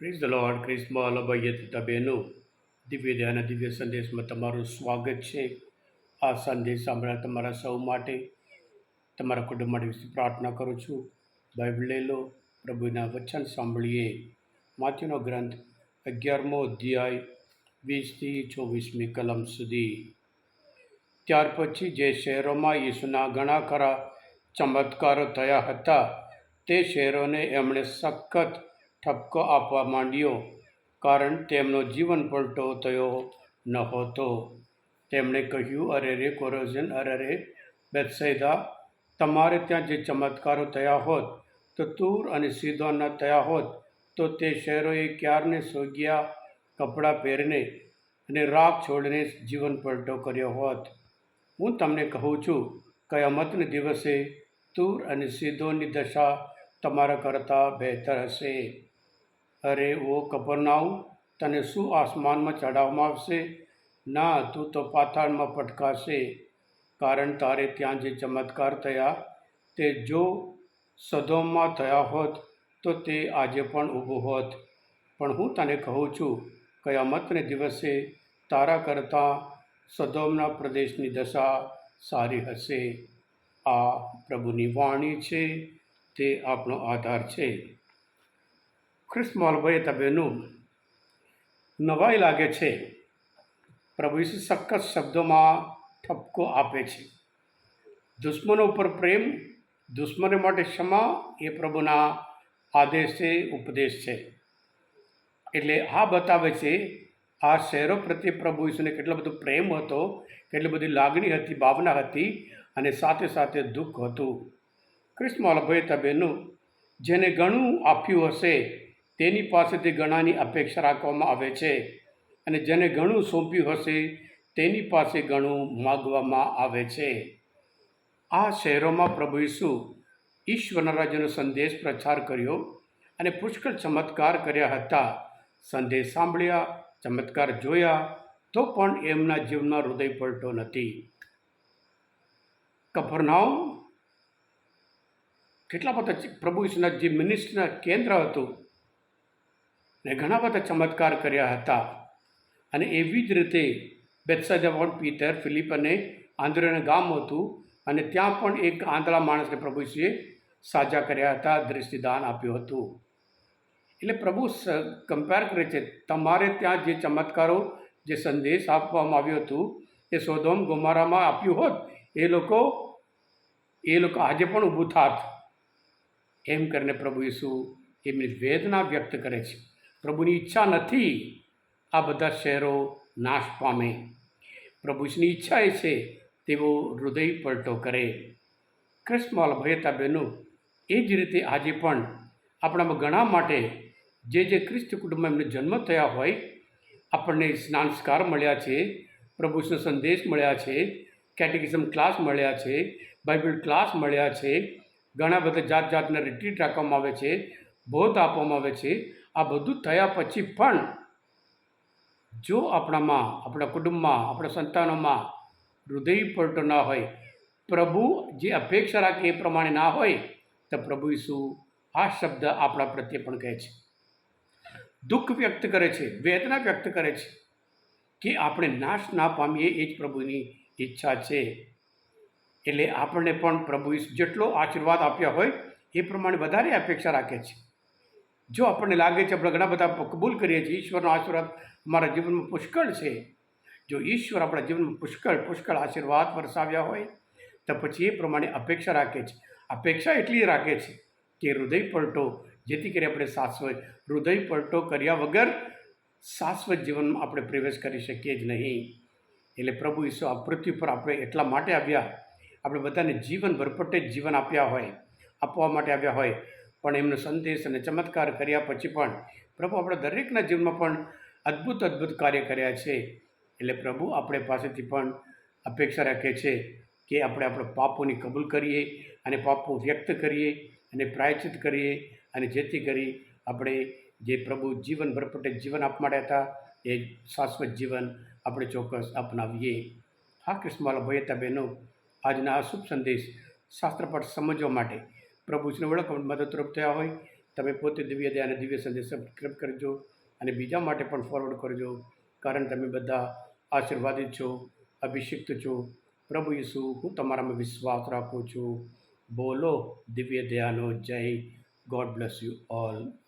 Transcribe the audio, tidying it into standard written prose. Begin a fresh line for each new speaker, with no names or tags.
Praise the lord. ક્રિસ્મા ભાઈ બહેનો, દિવ્ય ધ્યાન દિવ્ય સંદેશમાં તમારું સ્વાગત છે. આ સંદેશ સાંભળ્યા તમારા સૌ માટે, તમારા કુટુંબ માટે વિશે પ્રાર્થના કરું છું. બાઇબલ લઈ લો, પ્રભુના વચન સાંભળીએ. માથ્યુનો ગ્રંથ 11મો અધ્યાય 20થી 24મી કલમ સુધી. ત્યાર પછી જે શહેરોમાં યેસુના ઘણા ખરા ચમત્કારો થયા હતા, તે શહેરોને એમણે સખત ઠપકો આપવા માંડ્યો, કારણ તેમનો જીવન પલટો થયો નહોતો. તેમણે કહ્યું, અરે રે કોરોઝન, અરે રે બેથસૈદા, તમારે ત્યાં જે ચમત્કારો થયા હોત તો તૂર અને સીદોનના થયા હોત, તો તે શહેરોએ ક્યારને સોગ્યા કપડાં પહેરીને અને રાખ છોડીને જીવન પલટો કર્યો હોત. હું તમને કહું છું, કયામતને દિવસે તૂર અને સીદોનની દશા તમારા કરતાં બહેતર હશે. અરે ઓ કપરનાઉમ, તને શું આસમાનમાં ચડાવવામાં આવશે? ના, તું તો પાતાળમાં પટકાશે. કારણ તારે ત્યાં જે ચમત્કાર થયા તે જો સદોમમાં થયા હોત તો તે આજે પણ ઊભું હોત. પણ હું તને કહું છું, કયામતને દિવસે તારા કરતાં સદોમના પ્રદેશની દશા સારી હશે. આ પ્રભુની વાણી છે, તે આપણો આધાર છે. ખ્રિસ્મોલ ભાઈ બહેનો, નવાઈ લાગે છે. પ્રભુ ઈસુ સખત શબ્દોમાં ઠપકો આપે છે. દુશ્મનો ઉપર પ્રેમ, દુશ્મનો માટે ક્ષમા એ પ્રભુના આદેશ છે, ઉપદેશ છે. એટલે આ બતાવે છે આ શહેરો પ્રત્યે પ્રભુ ઈસુને કેટલો બધો પ્રેમ હતો, કેટલી બધી લાગણી હતી, ભાવના હતી, અને સાથે સાથે દુઃખ હતું. ખ્રિસ્મોલ ભાઈ બહેનો, જેને ઘણું આપ્યું હશે તેની પાસેથી ઘણાની અપેક્ષા રાખવામાં આવે છે, અને જેને ઘણું સોંપ્યું હશે તેની પાસે ઘણું માગવામાં આવે છે. આ શહેરોમાં પ્રભુ ઈસુ ઈશ્વરના રાજ્યનો સંદેશ પ્રચાર કર્યો અને પુષ્કળ ચમત્કાર કર્યા હતા. સંદેશ સાંભળ્યા, ચમત્કાર જોયા, તો પણ એમના જીવનમાં હૃદય પલટો નથી. કફરનાઉમ કેટલા બધા પ્રભુ ઈસુના જે મિનિસ્ટ્રીના કેન્દ્ર હતું ને ઘણા બધા ચમત્કાર કર્યા હતા. અને એવી જ રીતે બેથસૈદા પણ પીતર, ફિલિપ અને આંદ્રેયનું ગામ હતું, અને ત્યાં પણ એક આંધળા માણસને પ્રભુ ઈસુએ સાજા કર્યા હતા, દૃષ્ટિદાન આપ્યું હતું. એટલે પ્રભુ કમ્પેર કરે છે, તમારે ત્યાં જે ચમત્કારો, જે સંદેશ આપવામાં આવ્યો હતું એ સોદોમ ગોમોરામાં આપ્યું હોત, એ લોકો આજે પણ ઊભું થાત. એમ કરીને પ્રભુ ઈસુ એમની વેદના વ્યક્ત કરે છે. પ્રભુની ઈચ્છા નથી આ બધા શહેરો નાશ પામે. પ્રભુ ઈસુની ઈચ્છા એ છે તેઓ હૃદય પલટો કરે. ખ્રિસ્મોલ ભાઈ બહેનો, એ જ રીતે આજે પણ આપણામાં ઘણા માટે જે ખ્રિસ્ત કુટુંબમાં એમને જન્મ થયા હોય, આપણને સ્નાનસ્કાર મળ્યા છે, પ્રભુ ઈસુનો સંદેશ મળ્યા છે, કેટેકિઝમ ક્લાસ મળ્યા છે, બાઇબલ ક્લાસ મળ્યા છે, ઘણા બધા જાત જાતના રિટ્રીટ રાખવામાં આવે છે, બોધ આપવામાં આવે છે. આ બધું થયા પછી પણ જો આપણામાં, આપણા કુટુંબમાં, આપણા સંતાનોમાં હૃદય પલટો ના હોય, પ્રભુ જે અપેક્ષા રાખે એ પ્રમાણે ના હોય, તો પ્રભુ ઈસુ આ શબ્દ આપણા પ્રત્યે પણ કહે છે, દુઃખ વ્યક્ત કરે છે, વેદના વ્યક્ત કરે છે કે આપણે નાશ ના પામીએ. એ જ પ્રભુની ઈચ્છા છે. એટલે આપણને પણ પ્રભુ ઈસુ જેટલો આશીર્વાદ આપ્યા હોય એ પ્રમાણે વધારે અપેક્ષા રાખે છે. જો આપણને લાગે છે આપણે ઘણા બધા કબૂલ કરીએ છીએ, ઈશ્વરનો આશીર્વાદ અમારા જીવનમાં પુષ્કળ છે, જો ઈશ્વર આપણા જીવનમાં પુષ્કળ આશીર્વાદ વરસાવ્યા હોય તો પછી એ પ્રમાણે અપેક્ષા રાખે છે. અપેક્ષા એટલી રાખે છે કે હૃદય પલટો, જેથી કરી આપણે શાશ્વત હૃદય પલટો કર્યા વગર શાશ્વત જીવનમાં આપણે પ્રવેશ કરી શકીએ જ નહીં. એટલે પ્રભુ ઈસુ આ પૃથ્વી પર આપણે એટલા માટે આવ્યા, આપણે બધાને જીવન ભરપટે જ જીવન આપવા માટે આવ્યા હોય, પણ એમનો સંદેશ અને ચમત્કાર કર્યા પછી પણ પ્રભુ આપણા દરેકના જીવનમાં પણ અદ્ભુત કાર્ય કર્યા છે. એટલે પ્રભુ આપણે પાસેથી પણ અપેક્ષા રાખે છે કે આપણે આપણા પાપોની કબૂલ કરીએ અને પાપો વ્યક્ત કરીએ અને પ્રાયશ્ચિત કરીએ, અને જેથી કરી આપણે જે પ્રભુ જીવન ભરપટે જીવન આપવા માટે હતા એ શાશ્વત જીવન આપણે ચોક્કસ અપનાવીએ. હા ખ્રિસ્મોલ ભાઈ બહેનો, આજના આ શુભ સંદેશ શાસ્ત્રપાઠ સમજવા માટે પ્રભુ ઈસુને ઓળખવામાં મદદરૂપ થયા હોય તમે પોતે દિવ્ય દયા અને દિવ્ય સંદેશ સબસ્ક્રાઈબ કરજો અને બીજા માટે પણ ફોરવર્ડ કરજો, કારણ તમે બધા આશીર્વાદિત છો, અભિષિક્ત છો. પ્રભુ ઈસુ, હું તમારામાં વિશ્વાસ રાખું છું. બોલો દિવ્ય દયાનો જય. God bless you all.